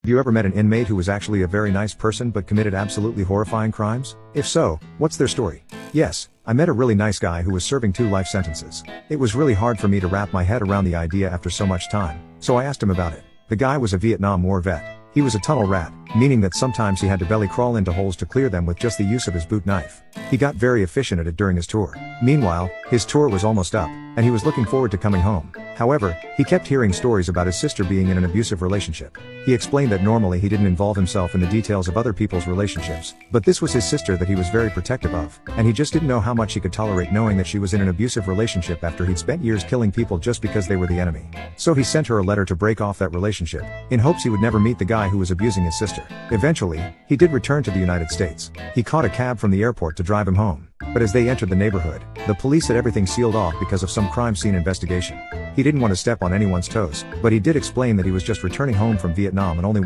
Have you ever met an inmate who was actually a very nice person but committed absolutely horrifying crimes? If so, what's their story? Yes, I met a really nice guy who was serving 2 life sentences. It was really hard for me to wrap my head around the idea after so much time, so I asked him about it. The guy was a Vietnam War vet. He was a tunnel rat, meaning that sometimes he had to belly crawl into holes to clear them with just the use of his boot knife. He got very efficient at it during his tour. Meanwhile, his tour was almost up, and he was looking forward to coming home. However, he kept hearing stories about his sister being in an abusive relationship. He explained that normally he didn't involve himself in the details of other people's relationships, but this was his sister that he was very protective of, and he just didn't know how much he could tolerate knowing that she was in an abusive relationship after he'd spent years killing people just because they were the enemy. So he sent her a letter to break off that relationship, in hopes he would never meet the guy who was abusing his sister. Eventually, he did return to the United States. He caught a cab from the airport to drive him home. But as they entered the neighborhood, the police had everything sealed off because of some crime scene investigation. He didn't want to step on anyone's toes, but he did explain that he was just returning home from Vietnam and only